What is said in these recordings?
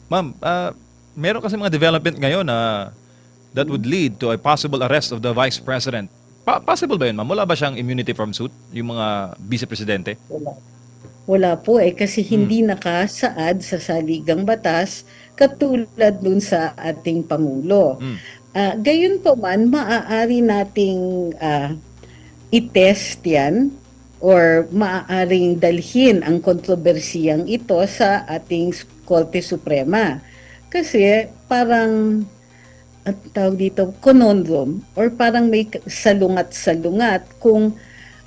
Ma'am, meron kasi mga development ngayon na that would lead to a possible arrest of the Vice President. Possible ba yun, ma'am? Wala ba siyang immunity from suit, yung mga vice-presidente? Wala. Wala po kasi Hmm. hindi nakasaad sa saligang batas katulad dun sa ating Pangulo. Hmm. Gayon pa man, maaari nating i-test yan or maaaring dalhin ang kontrobersiyang ito sa ating Korte Suprema. Kasi parang at tawag dito, conundrum or parang may salungat-salungat kung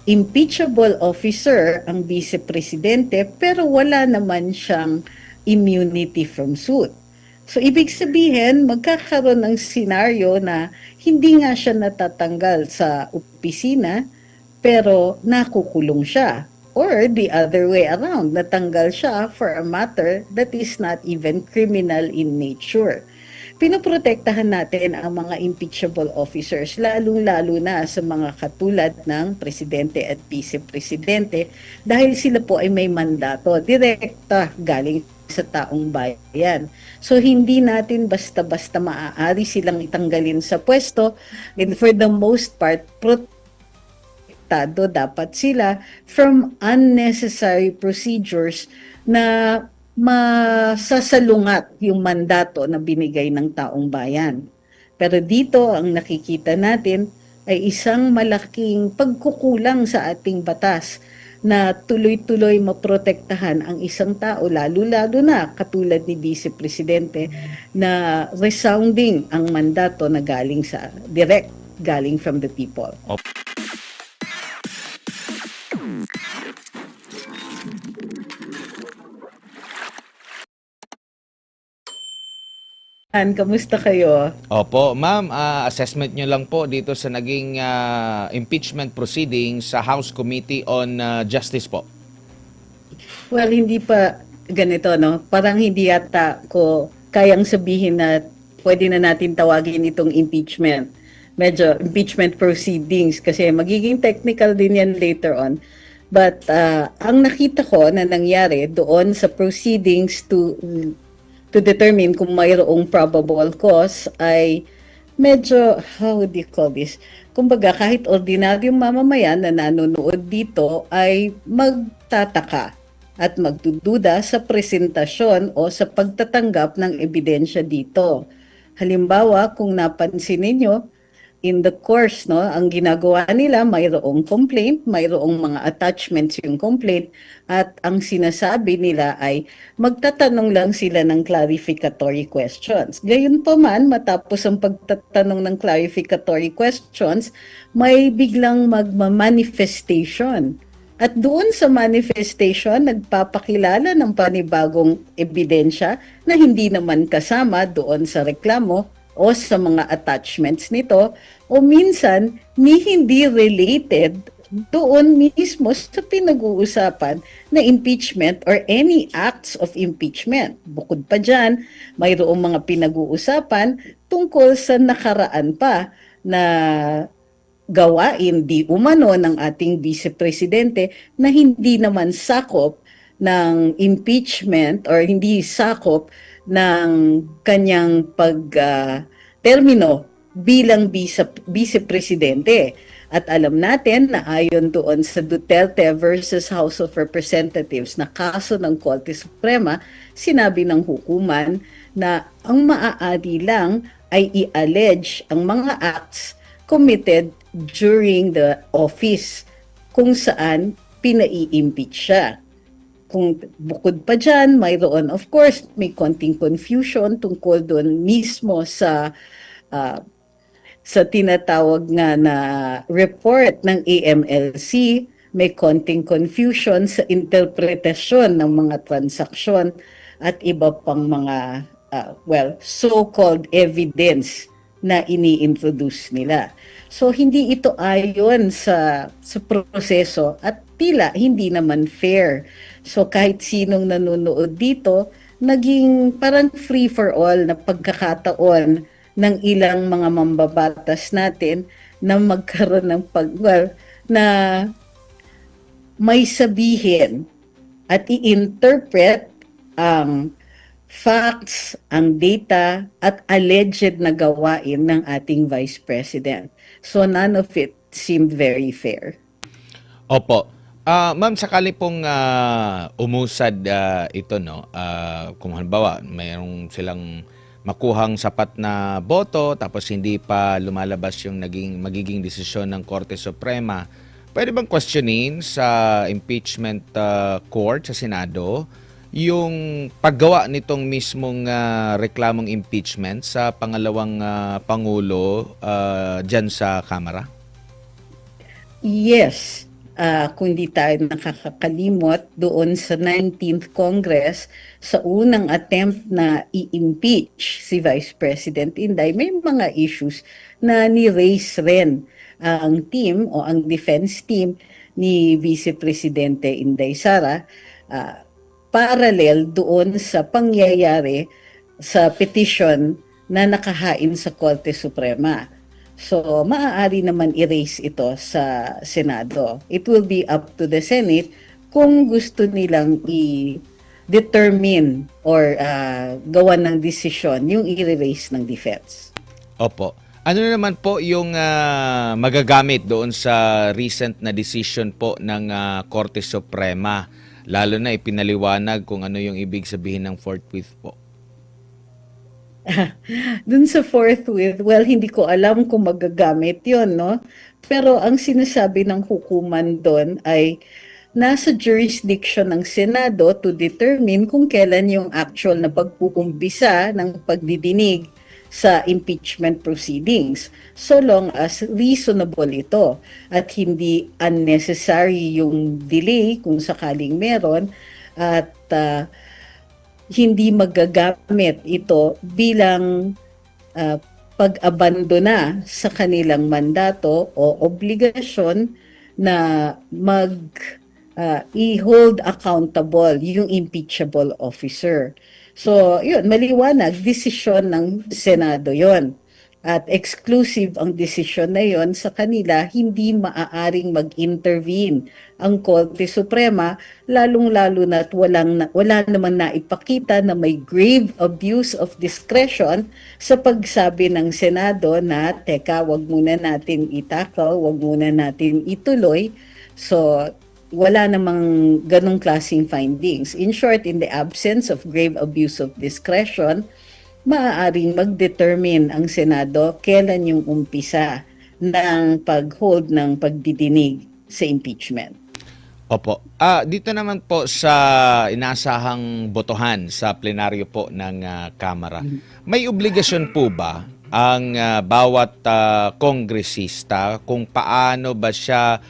impeachable officer ang vice-presidente pero wala naman siyang immunity from suit. So, ibig sabihin, magkakaroon ng senaryo na hindi nga siya natatanggal sa opisina, pero nakukulong siya. Or the other way around, natanggal siya for a matter that is not even criminal in nature. Pinoprotektahan natin ang mga impeachable officers, lalong-lalo na sa mga katulad ng presidente at vice-presidente dahil sila po ay may mandato, direkta galing sa taong bayan. So hindi natin basta-basta maaari silang itanggalin sa pwesto, and for the most part, protektado dapat sila from unnecessary procedures na masasalungat yung mandato na binigay ng taong bayan. Pero dito ang nakikita natin ay isang malaking pagkukulang sa ating batas na tuloy-tuloy maprotektahan ang isang tao, lalo-lalo na katulad ni Vice Presidente na resounding ang mandato na galing sa direct, galing from the people. Kamusta kayo? Opo, ma'am, assessment nyo lang po dito sa naging impeachment proceedings sa House Committee on Justice po. Well, hindi pa ganito, no? Parang hindi yata ko kayang sabihin na pwede na natin tawagin itong impeachment. Medyo impeachment proceedings kasi magiging technical din yan later on. But ang nakita ko na nangyari doon sa proceedings to determine kung mayroong probable cause ay medyo, how would you call this? Kumbaga, kahit ordinaryong mamamayan na nanonood dito ay magtataka at magdududa sa presentasyon o sa pagtatanggap ng ebidensya dito. Halimbawa, kung napansin ninyo, in the course, no, ang ginagawa nila, mayroong complaint, mayroong mga attachments yung complaint, at ang sinasabi nila ay magtatanong lang sila ng clarificatory questions. Gayun pa man, matapos ang pagtatanong ng clarificatory questions, may biglang magma-manifestation. At doon sa manifestation, nagpapakilala ng panibagong ebidensya na hindi naman kasama doon sa reklamo o sa mga attachments nito, o minsan ni hindi related doon mismo sa pinag-uusapan na impeachment or any acts of impeachment. Bukod pa dyan, mayroong mga pinag-uusapan tungkol sa nakaraan pa na gawain di umano ng ating vice-presidente na hindi naman sakop ng impeachment or hindi sakop ng kanyang termino bilang vice-presidente. At alam natin na ayon doon sa Duterte versus House of Representatives na kaso ng Korte Suprema, sinabi ng hukuman na ang maaari lang ay i-allege ang mga acts committed during the office kung saan pinai-impeach siya. Kung bukod pa dyan, mayroon of course, may konting confusion tungkol doon mismo sa tinatawag nga na report ng AMLC, may konting confusion sa interpretasyon ng mga transaksyon at iba pang mga so-called evidence na ini-introduce nila. So hindi ito ayon sa proseso at tila hindi naman fair. So kahit sinong nanonood dito, naging parang free for all na pagkakataon ng ilang mga mambabatas natin na magkaroon ng na may sabihin at i-interpret ang facts, ang data, at alleged na gawain ng ating Vice President. So none of it seemed very fair. Opo. Ma'am, sakali pong umusad ito, no? Kung halimbawa, mayroong silang makuhang sapat na boto tapos hindi pa lumalabas yung magiging desisyon ng Korte Suprema, pwede bang questionin sa impeachment court sa Senado yung paggawa nitong mismong reklamong impeachment sa pangalawang Pangulo dyan sa Kamara? Yes, kung di tayo nakakakalimot doon sa 19th Congress, sa unang attempt na i-impeach si Vice President Inday, may mga issues na ni-raise rin ang team o ang defense team ni Vice Presidente Inday Sara, parallel doon sa pangyayari sa petition na nakahain sa Korte Suprema. So, maaari naman i-raise ito sa Senado. It will be up to the Senate kung gusto nilang i-determine or gawan ng desisyon yung i-raise ng defense. Opo. Ano naman po yung magagamit doon sa recent na decision po ng Korte Suprema? Lalo na ipinaliwanag kung ano yung ibig sabihin ng forthwith po. Dun sa forthwith, well, hindi ko alam kung magagamit yon, no? Pero ang sinasabi ng hukuman doon ay nasa jurisdiction ng Senado to determine kung kailan yung actual na pagpupumpisa ng pagdidinig sa impeachment proceedings, so long as reasonable ito at hindi unnecessary yung delay kung sakaling meron, at hindi magagamit ito bilang pag-abandona sa kanilang mandato o obligasyon na i-hold accountable yung impeachable officer. So, yun, maliwanag, desisyon ng Senado yon. At exclusive ang desisyon na yon sa kanila, hindi maaaring mag-intervene ang Korte Suprema, lalong-lalo na't wala naman naipakita na may grave abuse of discretion sa pagsabi ng Senado na, teka, wag muna natin itakal, wag muna natin ituloy. So, wala namang ganong klaseng findings. In short, in the absence of grave abuse of discretion, maaaring mag-determine ang Senado kailan yung umpisa ng pag-hold ng pagdidinig sa impeachment. Opo. Dito naman po sa inasahang botohan sa plenaryo po ng Kamara, may obligasyon po ba ang bawat kongresista kung paano ba siya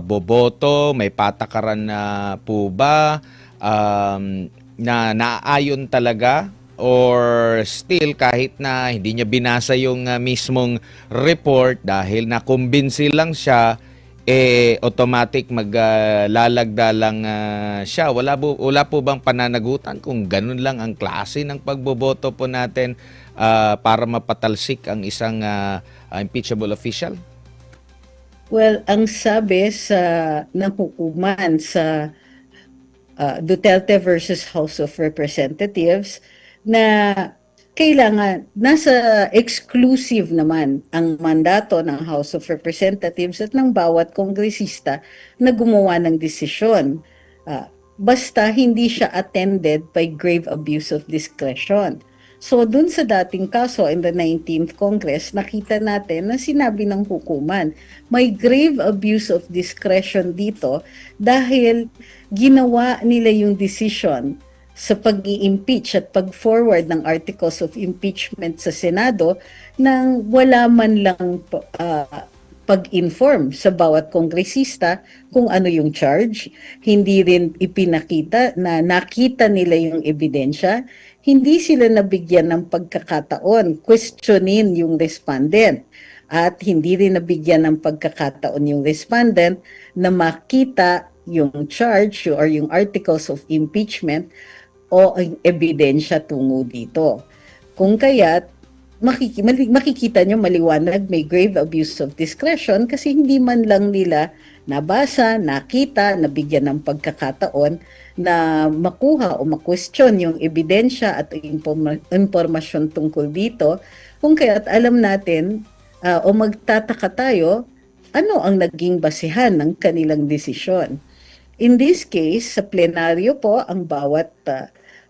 boboto? May patakaran na po ba na naaayon talaga? Or still, kahit na hindi niya binasa yung mismong report dahil nakumbinsi lang siya, automatic maglalagda lang siya. Wala po bang pananagutan kung ganun lang ang klase ng pagboboto po natin para mapatalsik ang isang impeachable official? Well, ang sabi ng hukuman sa Duterte versus House of Representatives, na kailangan, nasa exclusive naman ang mandato ng House of Representatives at ng bawat kongresista na gumawa ng desisyon. Basta hindi siya attended by grave abuse of discretion. So dun sa dating kaso in the 19th Congress, nakita natin na sinabi ng hukuman, may grave abuse of discretion dito dahil ginawa nila yung decision sa pag-i-impeach at pag-forward ng articles of impeachment sa Senado nang wala man lang pag-inform sa bawat kongresista kung ano yung charge. Hindi rin ipinakita na nakita nila yung ebidensya. Hindi sila nabigyan ng pagkakataon questionin yung respondent. At hindi rin nabigyan ng pagkakataon yung respondent na makita yung charge or yung articles of impeachment o ang ebidensya tungo dito. Kung kaya't makikita nyo maliwanag may grave abuse of discretion kasi hindi man lang nila nabasa, nakita, nabigyan ng pagkakataon na makuha o makwestiyon yung ebidensya at impormasyon tungkol dito, kung kaya't alam natin o magtataka tayo, ano ang naging basihan ng kanilang desisyon. In this case, sa plenaryo po, ang bawat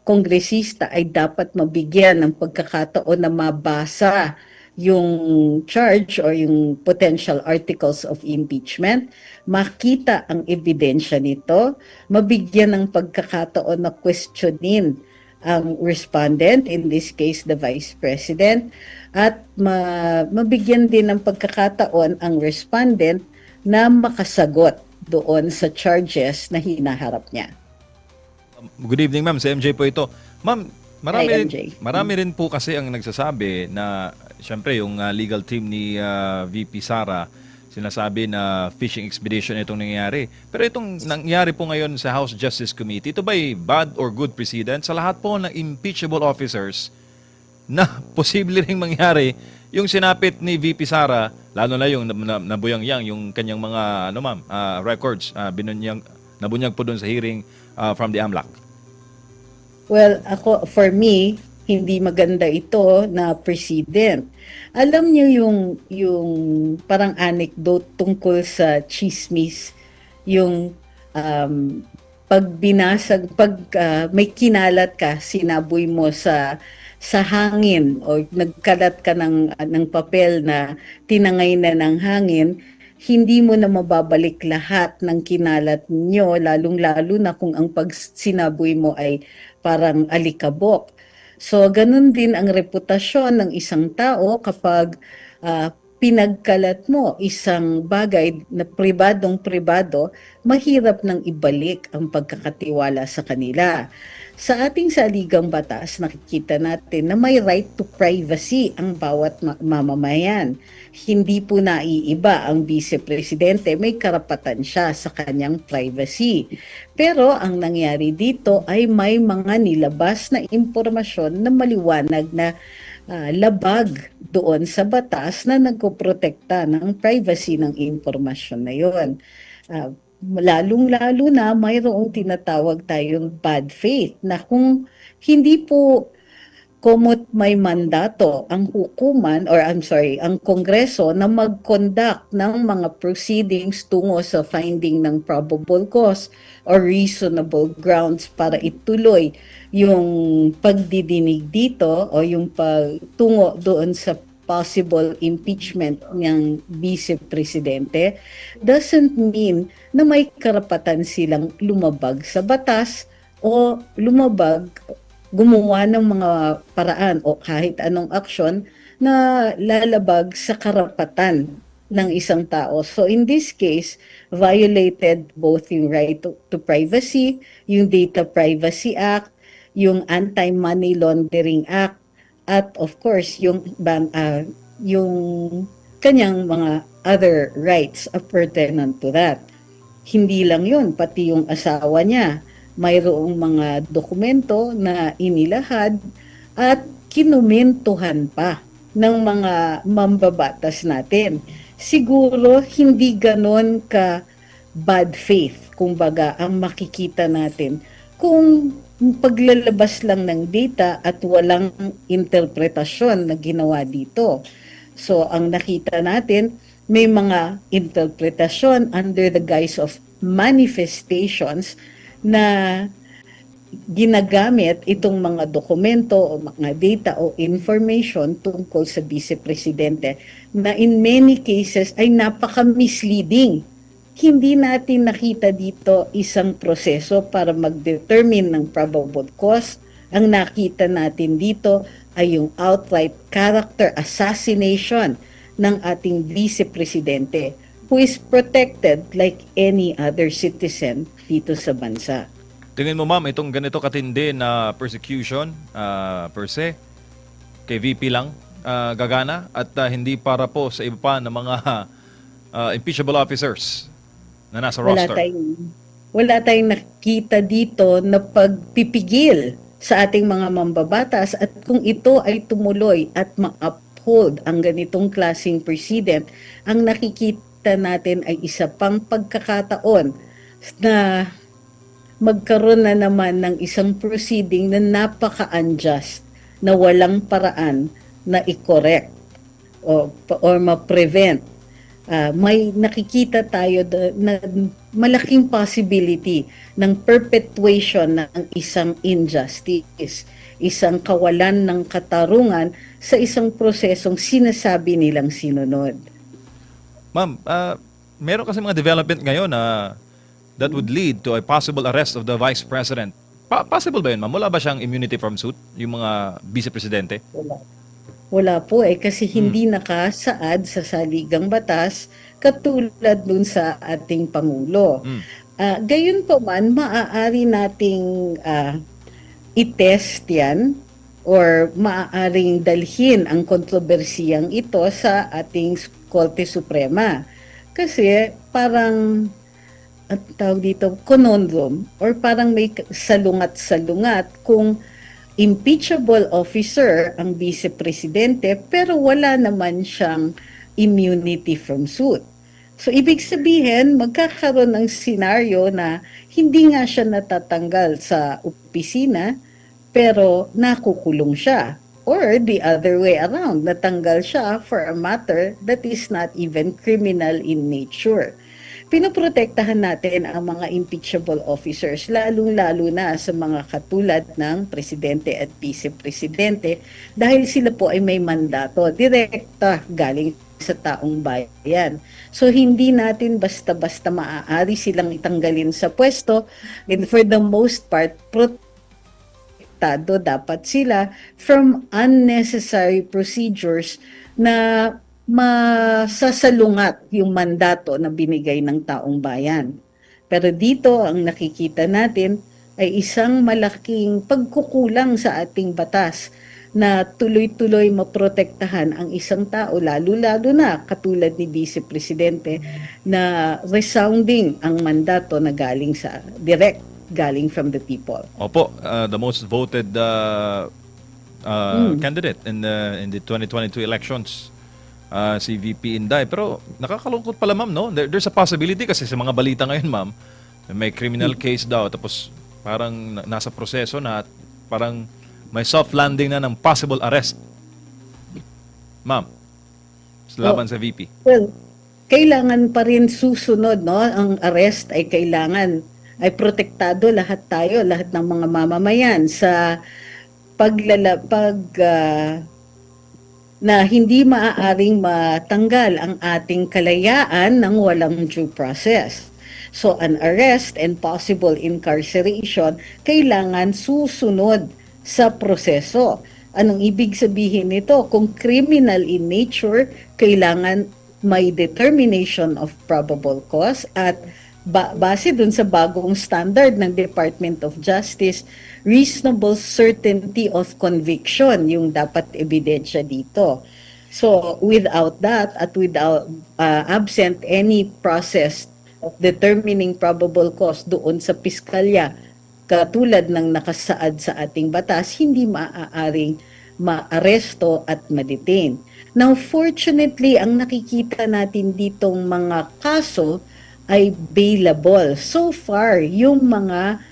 kongresista ay dapat mabigyan ng pagkakataon na mabasa yung charge or yung potential articles of impeachment, makita ang ebidensya nito, mabigyan ng pagkakataon na questionin ang respondent, in this case the Vice President, at mabigyan din ng pagkakataon ang respondent na makasagot doon sa charges na hinaharap niya. Good evening, ma'am. Si MJ po ito. Ma'am, Hi, MJ. marami rin po kasi ang nagsasabi na, syempre, yung legal team ni VP Sara, sinasabi na fishing expedition itong nangyayari. Pero itong nangyari po ngayon sa House Justice Committee, ito ba'y bad or good precedent sa lahat po ng impeachable officers na posible ring mangyari yung sinapit ni VP Sara, lalo na yung nabuyangyang yung kanyang mga records, nabunyag po doon sa hearing from the AMLAC. Well, for me, hindi maganda ito na precedent. Alam niyo yung parang anecdote tungkol sa chismis, yung pag may kinalat ka, sinaboy mo sa hangin o nagkalat ka ng papel na tinangay na ng hangin, hindi mo na mababalik lahat ng kinalat niyo, lalong-lalo na kung ang pagsinaboy mo ay parang alikabok. So, ganun din ang reputasyon ng isang tao kapag pinagkalat mo isang bagay na pribadong-pribado, mahirap nang ibalik ang pagkakatiwala sa kanila. Sa ating saligang batas, nakikita natin na may right to privacy ang bawat mamamayan. Hindi po naiiba ang vice-presidente, may karapatan siya sa kanyang privacy. Pero ang nangyari dito ay may mga nilabas na impormasyon na maliwanag na labag doon sa batas na nagpoprotekta ng privacy ng impormasyon na yon. Lalong-lalo na mayroong tinatawag tayong bad faith na kung hindi po kumot may mandato ang hukuman ang Kongreso na mag-conduct ng mga proceedings tungo sa finding ng probable cause or reasonable grounds para ituloy yung pagdidinig dito o yung pagtungo doon sa possible impeachment ng vice-presidente doesn't mean na may karapatan silang lumabag sa batas o gumawa ng mga paraan o kahit anong aksyon na lalabag sa karapatan ng isang tao. So in this case, violated both yung right to privacy, yung Data Privacy Act, yung Anti-Money Laundering Act, at of course yung kanyang mga other rights pertinent to that. Hindi lang yun, pati yung asawa niya, mayroong mga dokumento na inilahad at kinumentuhan pa ng mga mambabatas natin. Siguro hindi ganon ka bad faith, kumbaga, ang makikita natin kung paglalabas lang ng data at walang interpretasyon na ginawa dito. So, ang nakita natin, may mga interpretasyon under the guise of manifestations na ginagamit itong mga dokumento o mga data o information tungkol sa vice-presidente na in many cases ay napaka-misleading. Hindi natin nakita dito isang proseso para mag-determine ng probable cause. Ang nakita natin dito ay yung outright character assassination ng ating vice-presidente who is protected like any other citizen dito sa bansa. Tingin mo, ma'am, itong ganito katindi na persecution per se, kay VP lang gagana at hindi para po sa iba pa ng mga impeachable officers na nasa roster? Wala tayong nakita dito na pagpipigil sa ating mga mambabatas at kung ito ay tumuloy at ma-uphold ang ganitong klaseng precedent, ang nakikita natin ay isa pang pagkakataon na magkaroon na naman ng isang proceeding na napaka-unjust, na walang paraan na i-correct or ma-prevent. May nakikita tayo na malaking possibility ng perpetuation ng isang injustice, isang kawalan ng katarungan sa isang prosesong sinasabi nilang sinunod. Ma'am, meron kasi mga development ngayon na that would lead to a possible arrest of the Vice President. Possible ba yun, ma'am? Wala ba siyang immunity from suit, yung mga vice-presidente? Wala po kasi hindi nakasaad sa saligang batas katulad dun sa ating Pangulo. Gayon pa man, maaari nating i-test yan or maaaring dalhin ang kontrobersiyang ito sa ating Korte Suprema. Kasi parang at tawag dito, conundrum or parang may salungat-salungat kung impeachable officer ang vice-presidente pero wala naman siyang immunity from suit. So ibig sabihin, magkakaroon ng senaryo na hindi nga siya natatanggal sa opisina pero nakukulong siya. Or the other way around, natanggal siya for a matter that is not even criminal in nature. Pinoprotektahan natin ang mga impeachable officers, lalong-lalo na sa mga katulad ng presidente at vice-presidente dahil sila po ay may mandato, direkta galing sa taong bayan. So hindi natin basta-basta maaari silang itanggalin sa pwesto, and for the most part, protektado dapat sila from unnecessary procedures na masasalungat yung mandato na binigay ng taong bayan. Pero dito ang nakikita natin ay isang malaking pagkukulang sa ating batas na tuloy-tuloy maprotektahan ang isang tao, lalo-lalo na katulad ni Vice Presidente na resounding ang mandato na galing sa galing from the people. Opo, the most voted candidate in the 2022 elections. Si VP Inday. Pero nakakalungkot pala, ma'am, no? There's a possibility kasi sa mga balita ngayon, ma'am, may criminal case daw tapos parang nasa proseso na at parang may soft landing na ng possible arrest. Ma'am, laban sa VP. Well, kailangan pa rin susunod, no? Ang arrest ay kailangan ay protektado lahat tayo, lahat ng mga mamamayan sa na hindi maaaring matanggal ang ating kalayaan ng walang due process. So an arrest and possible incarceration kailangan susunod sa proseso. Anong ibig sabihin nito? Kung criminal in nature, kailangan may determination of probable cause at base dun sa bagong standard ng Department of Justice, reasonable certainty of conviction yung dapat ebidensya dito. So without that at without absent any process of determining probable cause doon sa piskalya katulad ng nakasaad sa ating batas, hindi maaaring maaresto at ma-detain. Now fortunately, ang nakikita natin ditong mga kaso ay bailable. So far, yung mga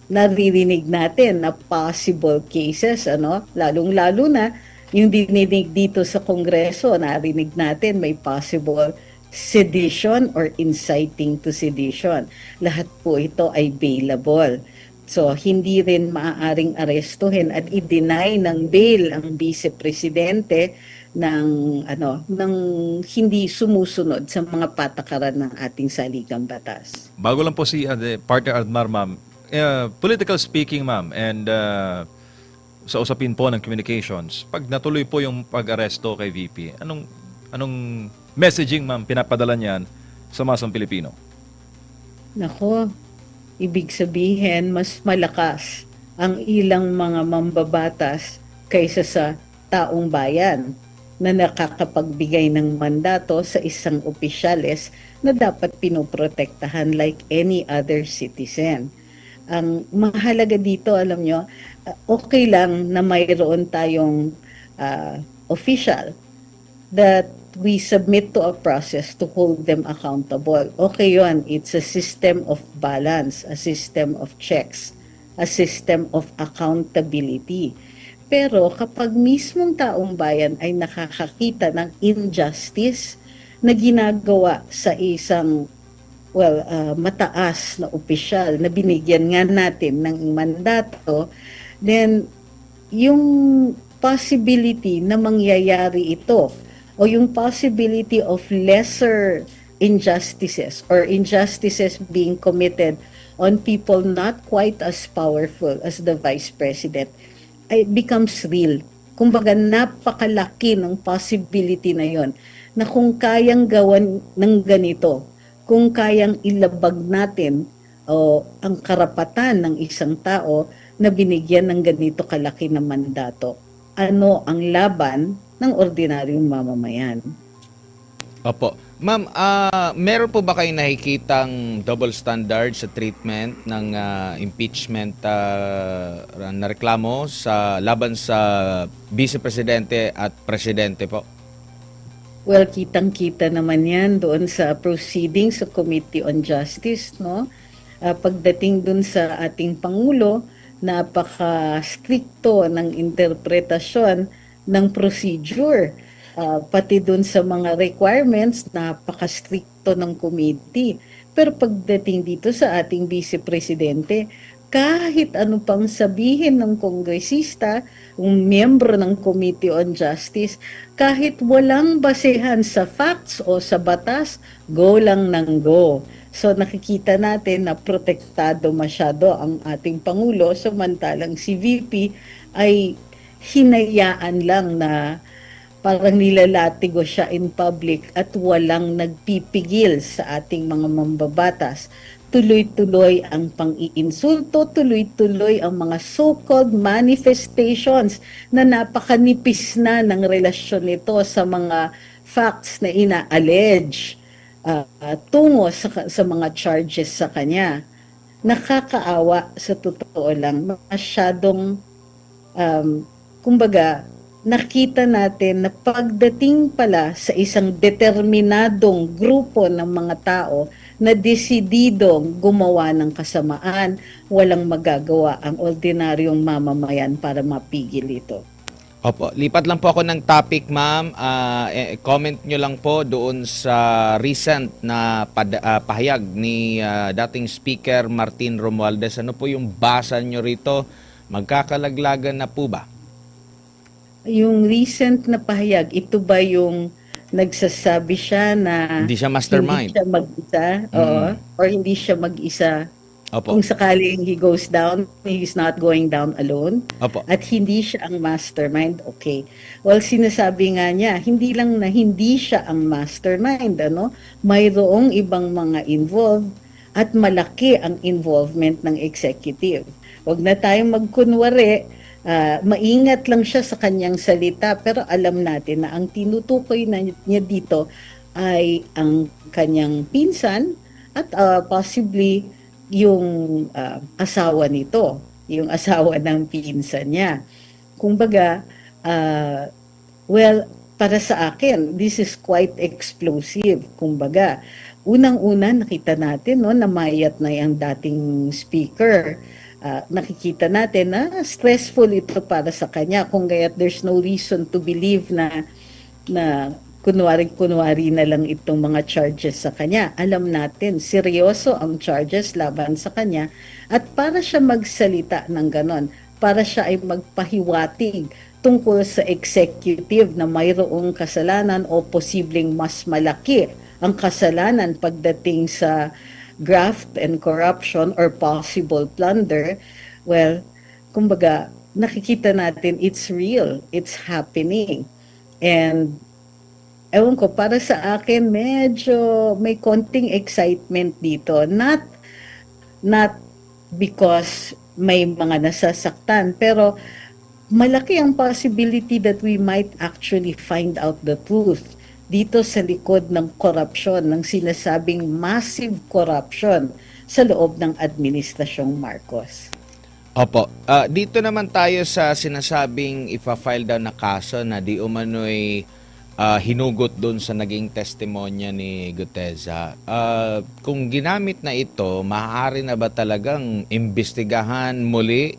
naririnig natin na possible cases, lalong-lalo na yung dininig dito sa Kongreso, narinig natin may possible sedition or inciting to sedition. Lahat po ito ay bailable. So, hindi rin maaaring arestuhin at i-deny ng bail ang vice-presidente ng hindi sumusunod sa mga patakaran ng ating saligang batas. Bago lang po si partner Admar, ma'am. Political speaking, ma'am, and sa usapin po ng communications, pag natuloy po yung pag-aresto kay VP, anong messaging, ma'am, pinapadala niyan sa masang Pilipino? Nako, ibig sabihin mas malakas ang ilang mga mambabatas kaysa sa taong bayan na nakakapagbigay ng mandato sa isang opisyales na dapat pinoprotektahan like any other citizen. Ang mahalaga dito, alam nyo, okay lang na mayroon tayong official that we submit to a process to hold them accountable. Okay yun, it's a system of balance, a system of checks, a system of accountability. Pero kapag mismong taong bayan ay nakakakita ng injustice na ginagawa sa isang mataas na opisyal na binigyan nga natin ng mandato, then yung possibility na mangyayari ito o yung possibility of lesser injustices or injustices being committed on people not quite as powerful as the Vice President ay becomes real. Kumbaga napakalaki ng possibility na yon na kung kayang gawan ng ganito, kung kayang ilabag natin ang karapatan ng isang tao na binigyan ng ganito kalaki na mandato, ano ang laban ng ordinaryong mamamayan? Opo. Ma'am, meron po ba kayong nakikitang double standard sa treatment ng impeachment na reklamo sa laban sa Vice Presidente at Presidente po? Well, kitang-kita naman yan doon sa proceedings sa Committee on Justice, no? Pagdating doon sa ating Pangulo, napaka-stricto ng interpretasyon ng procedure. Pati dun sa mga requirements, napaka-stricto ng committee. Pero pagdating dito sa ating Vice Presidente, kahit ano pang sabihin ng kongresista, ng miyembro ng Committee on Justice, kahit walang basehan sa facts o sa batas, go lang ng go. So nakikita natin na protektado masyado ang ating Pangulo, samantalang si VP ay hinayaan lang na parang nilalatigo siya in public at walang nagpipigil sa ating mga mambabatas. Tuloy-tuloy ang pang-iinsulto, tuloy-tuloy ang mga so-called manifestations na napakanipis na ng relasyon nito sa mga facts na ina-allege tungo sa mga charges sa kanya. Nakakaawa sa totoo lang, masyadong kumbaga, nakita natin na pagdating pala sa isang determinadong grupo ng mga tao na desididong gumawa ng kasamaan, walang magagawa ang ordinaryong mamamayan para mapigil ito. Opo, lipat lang po ako ng topic, ma'am. Comment nyo lang po doon sa recent na pahayag ni dating Speaker Martin Romualdez. Ano po yung basa nyo rito? Magkakalaglagan na po ba? Yung recent na pahayag, ito ba yung nagsasabi siya na Hindi siya mastermind? Hindi siya mag-isa, or hindi siya mag-isa. Opo. Kung sakaling he goes down, he's not going down alone. Opo. At hindi siya ang mastermind, okay. Well, sinasabi nga niya, hindi lang na hindi siya ang mastermind, mayroong ibang mga involved at malaki ang involvement ng executive. Huwag na tayong magkunwari, maingat lang siya sa kanyang salita, pero alam natin na ang tinutukoy niya dito ay ang kanyang pinsan at possibly yung asawa nito, yung asawa ng pinsan niya. Kumbaga, para sa akin, this is quite explosive. Kumbaga, unang-una nakita natin na mayat na yung dating speaker. Nakikita natin na stressful ito para sa kanya, kung gaya't there's no reason to believe na kunwari na lang itong mga charges sa kanya. Alam natin, seryoso ang charges laban sa kanya, at para siya magsalita ng ganon, para siya ay magpahiwatig tungkol sa executive na mayroong kasalanan o posibleng mas malaki ang kasalanan pagdating sa graft and corruption or possible plunder, well, kumbaga, nakikita natin it's real, it's happening. And ewan ko, para sa akin, medyo may konting excitement dito. Not because may mga nasasaktan, pero malaki ang possibility that we might actually find out the truth dito sa likod ng corruption, ng sinasabing massive corruption sa loob ng Administrasyong Marcos. Opo. Dito naman tayo sa sinasabing ipa-file daw na kaso na di umano'y hinugot doon sa naging testimonya ni Gutesa. Kung ginamit na ito, maaari na ba talagang imbestigahan muli,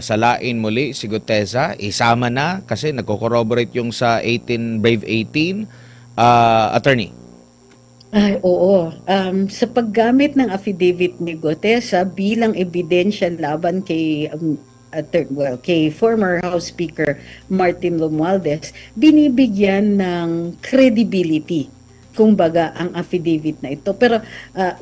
salain muli si Gutesa? Isama na kasi nagko-corroborate yung sa 18 Brave 18, attorney. Ay, oo. Sa paggamit ng affidavit ni Gutesa bilang ebidensya laban kay kay former House Speaker Martin Romualdez, binibigyan ng credibility kumbaga ang affidavit na ito. Pero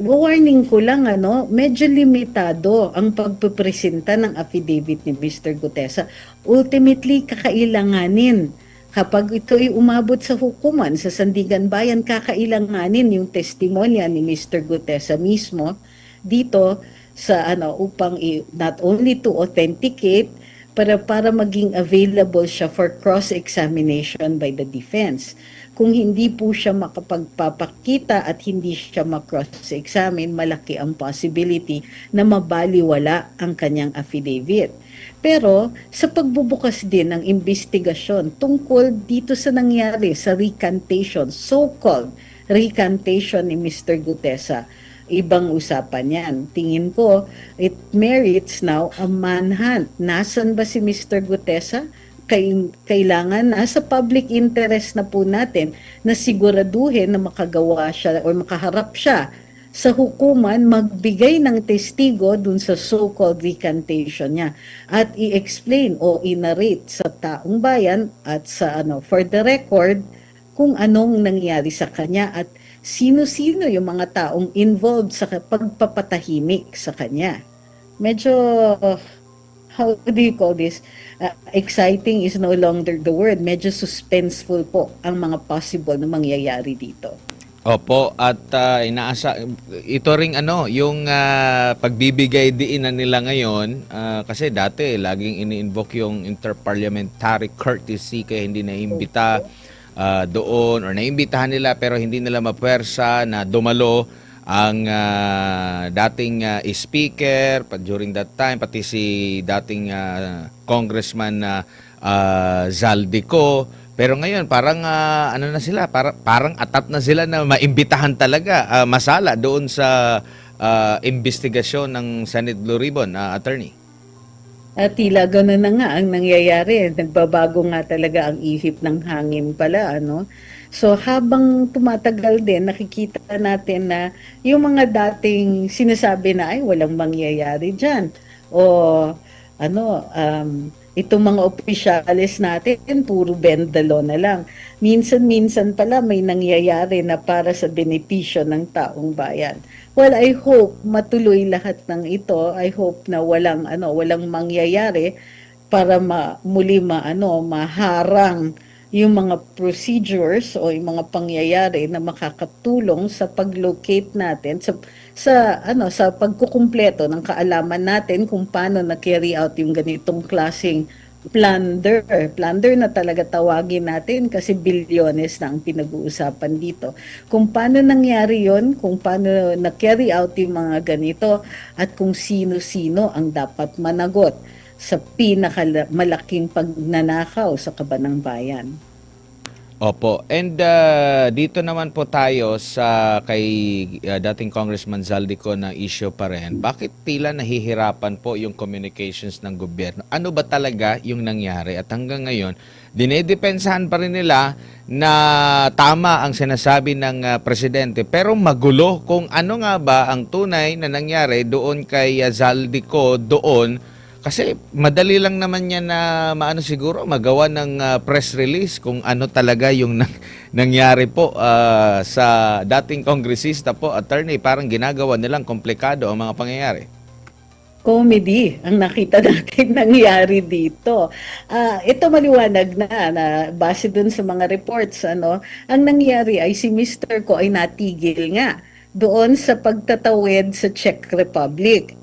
warning ko lang, medyo limitado ang pagpipresenta ng affidavit ni Mr. Gutesa. Ultimately, kakailanganin kapag ito ay umabot sa hukuman sa Sandigan Bayan, kakailanganin yung testimonya ni Mr. Gutesa mismo dito sa upang not only to authenticate para maging available siya for cross-examination by the defense. Kung hindi po siya makapagpapakita at hindi siya ma-cross-examine, malaki ang possibility na mabaliwala ang kanyang affidavit. Pero sa pagbubukas din ng investigasyon tungkol dito sa nangyari sa recantation, so-called recantation ni Mr. Gutesa, ibang usapan yan. Tingin ko, it merits now a manhunt. Nasaan ba si Mr. Gutesa? Kailangan nasa public interest na po natin na siguraduhin na makagawa siya o makaharap siya sa hukuman, magbigay ng testigo dun sa so-called recantation niya at i-explain o i-narrate sa taong bayan at sa for the record kung anong nangyari sa kanya at sino-sino yung mga taong involved sa pagpapatahimik sa kanya. Medyo, how do you call this? Exciting is no longer the word. Medyo suspenseful po ang mga possible na mangyayari dito. Opo, at ito ring yung pagbibigay diinan nila ngayon, kasi dati laging ini-invoke yung interparliamentary courtesy kaya hindi naimbita doon or naimbitahan nila pero hindi nila mapuwersa na dumalo ang dating speaker during that time, pati si dating congressman Zaldico. Pero ngayon parang na sila, parang atat na sila na maimbitahan talaga, masala doon sa investigasyon ng Senate Blue Ribbon, attorney. At tila gano'n na nga ang nangyayari. Nagbabago nga talaga ang ihip ng hangin pala, So habang tumatagal din, nakikita natin na yung mga dating sinasabi na ay walang mangyayari dyan. O itong mga opisyalis natin, puro bend the law na lang. Minsan-minsan pala may nangyayari na para sa benepisyo ng taong bayan. Well, I hope matuloy lahat ng ito. I hope na walang mangyayari para muli maharang yung mga procedures o yung mga pangyayari na makakatulong sa pag-locate natin sa pagkukumpleto ng kaalaman natin kung paano na-carry out yung ganitong klaseng plunder. Plunder na talaga tawagin natin kasi bilyones na ang pinag-uusapan dito. Kung paano nangyari yon, kung paano na-carry out yung mga ganito at kung sino-sino ang dapat managot sa pinakamalaking pagnanakaw sa kabanang bayan. Opo. And dito naman po tayo sa kay dating Congressman Zaldico na issue pa rin. Bakit tila nahihirapan po yung communications ng gobyerno? Ano ba talaga yung nangyari? At hanggang ngayon, dinedepensahan pa rin nila na tama ang sinasabi ng presidente. Pero magulo kung ano nga ba ang tunay na nangyari doon kay Zaldico doon. Kasi madali lang naman yan na siguro magawa ng press release kung ano talaga yung nangyari po sa dating kongresista po, attorney. Parang ginagawa nilang komplikado ang mga pangyayari. Comedy ang nakita natin nangyari dito. Ito maliwanag na base dun sa mga reports. Ang nangyari ay si Mr. Ko ay natigil nga doon sa pagtatawid sa Czech Republic.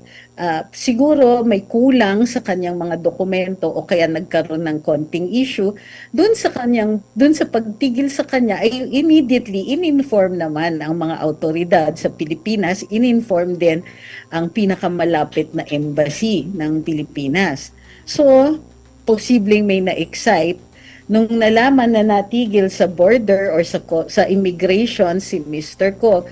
Siguro may kulang sa kanyang mga dokumento o kaya nagkaroon ng konting issue doon sa pagtigil sa kanya ay immediately in-inform naman ang mga autoridad sa Pilipinas, in-inform din ang pinakamalapit na embassy ng Pilipinas. So, posibleng may na-excite Nung nalaman na natigil sa border or sa immigration si Mr. Ko,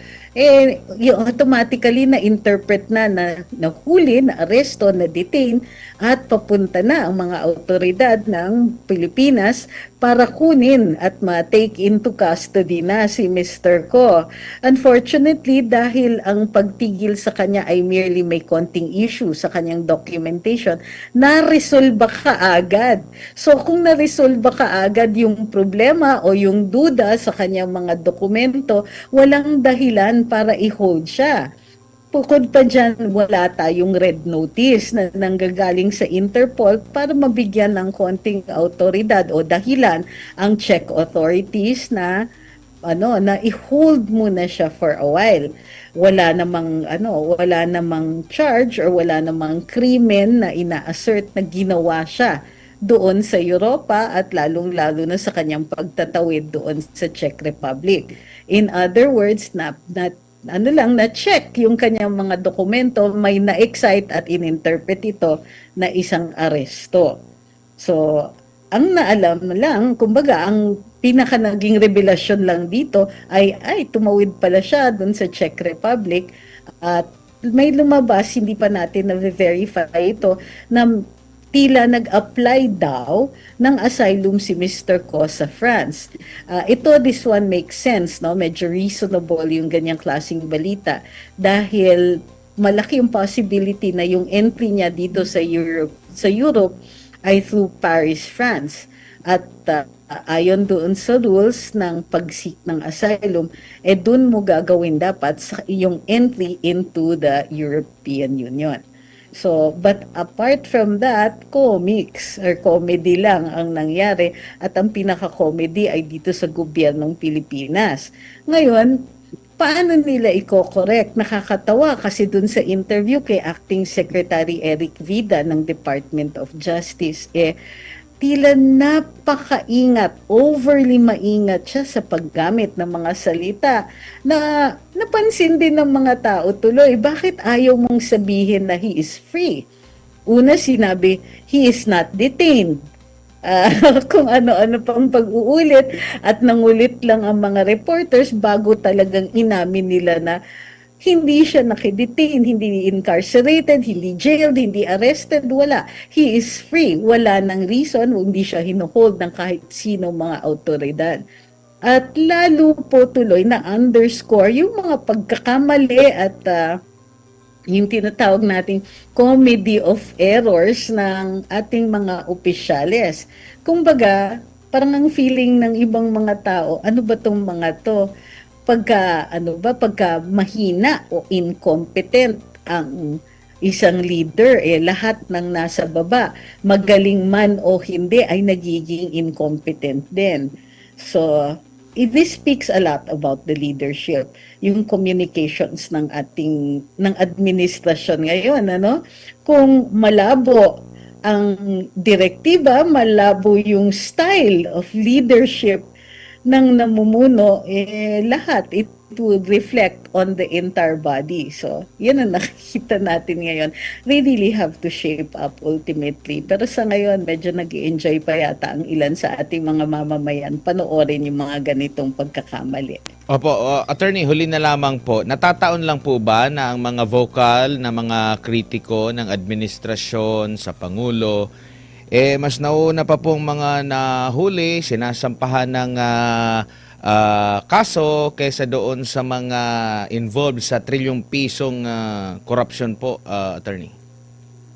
yung automatically na-interpret na nahuli, na-aresto, na-detain, at papunta na ang mga autoridad ng Pilipinas para kunin at ma-take into custody na si Mr. Ko. Unfortunately, dahil ang pagtigil sa kanya ay merely may konting issue sa kanyang documentation, na-resolba kaagad. So kung na-resolba kaagad yung problema o yung duda sa kanyang mga dokumento, walang dahilan para i-hold siya. Bukod pa dyan, wala tayong red notice na nanggagaling sa Interpol para mabigyan ng konting autoridad o dahilan ang Czech authorities na na i-hold muna siya for a while. Wala namang charge or wala namang krimen na ina-assert na ginawa siya doon sa Europa at lalong-lalo na sa kanyang pagtatawid doon sa Czech Republic. In other words, na-check yung kanyang mga dokumento, may na-excite at in-interpret ito na isang aresto. So, ang naalam lang, kumbaga, ang pinaka naging revelasyon lang dito ay tumawid pala siya doon sa Czech Republic at may lumabas, hindi pa natin na-verify ito, na tila nag-apply daw ng asylum si Mr. Ko sa France. This one makes sense, no? Medyo reasonable yung ganyang klaseng balita dahil malaki yung possibility na yung entry niya dito sa Europe ay through Paris, France. At ayon doon sa rules ng pag-seek ng asylum, doon mo gagawin dapat sa yung entry into the European Union. So, but apart from that, comics or comedy lang ang nangyari at ang pinaka-comedy ay dito sa gobyernong Pilipinas. Ngayon, paano nila i-correct? Nakakatawa kasi dun sa interview kay Acting Secretary Eric Vida ng Department of Justice, tila napakaingat, overly maingat siya sa paggamit ng mga salita na napansin din ng mga tao tuloy. Bakit ayaw mong sabihin na he is free? Una sinabi, he is not detained. Kung ano-ano pang pag-uulit at nangulit lang ang mga reporters bago talagang inamin nila na hindi siya nakidetain, hindi incarcerated, hindi jailed, hindi arrested, wala. He is free. Wala nang reason, hindi siya hinuhold ng kahit sino mga autoridad. At lalo po tuloy na underscore yung mga pagkakamali at yung tinatawag nating comedy of errors ng ating mga opisyales. Kumbaga, parang ang feeling ng ibang mga tao, ano ba tong mga to? Pagka mahina o incompetent ang isang leader, lahat ng nasa baba, magaling man o hindi, ay nagiging incompetent din. So, this speaks a lot about the leadership, yung communications ng administrasyon ngayon, Kung malabo ang direktiba, malabo yung style of leadership ng namumuno, lahat, it would reflect on the entire body. So, yan ang nakikita natin ngayon. They really have to shape up ultimately. Pero sa ngayon, medyo nag-i-enjoy pa yata ang ilan sa ating mga mamamayan panoorin yung mga ganitong pagkakamali. Opo, Attorney, huli na lamang po. Natataon lang po ba na ang mga vocal na mga kritiko ng administrasyon sa Pangulo, mas nauna pa pong mga nahuli, sinasampahan ng kaso kaysa doon sa mga involved sa trilyong pisong corruption po, Attorney?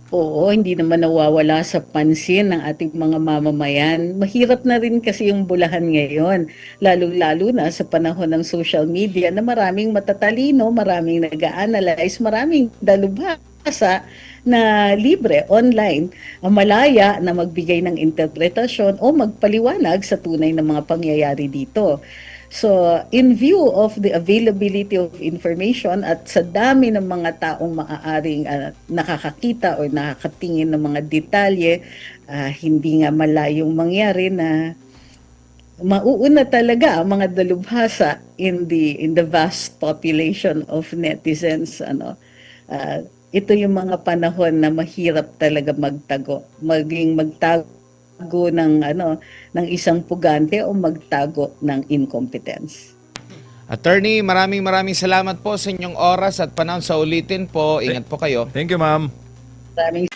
Oo, hindi naman nawawala sa pansin ng ating mga mamamayan. Mahirap na rin kasi yung bulahan ngayon, lalo-lalo na sa panahon ng social media na maraming matatalino, maraming nag-a-analyze, maraming dalubhasa na libre, online, malaya na magbigay ng interpretasyon o magpaliwanag sa tunay na mga pangyayari dito. So, in view of the availability of information at sa dami ng mga taong maaaring nakakakita o nakakatingin ng mga detalye, hindi nga malayong mangyari na mauuna talaga ang mga dalubhasa in the vast population of netizens. Ito yung mga panahon na mahirap talaga magtago ng ng isang pugante o magtago ng incompetence. Attorney, maraming salamat po sa inyong oras at panahon. Sa ulitin po, ingat po kayo. Thank you, ma'am. Maraming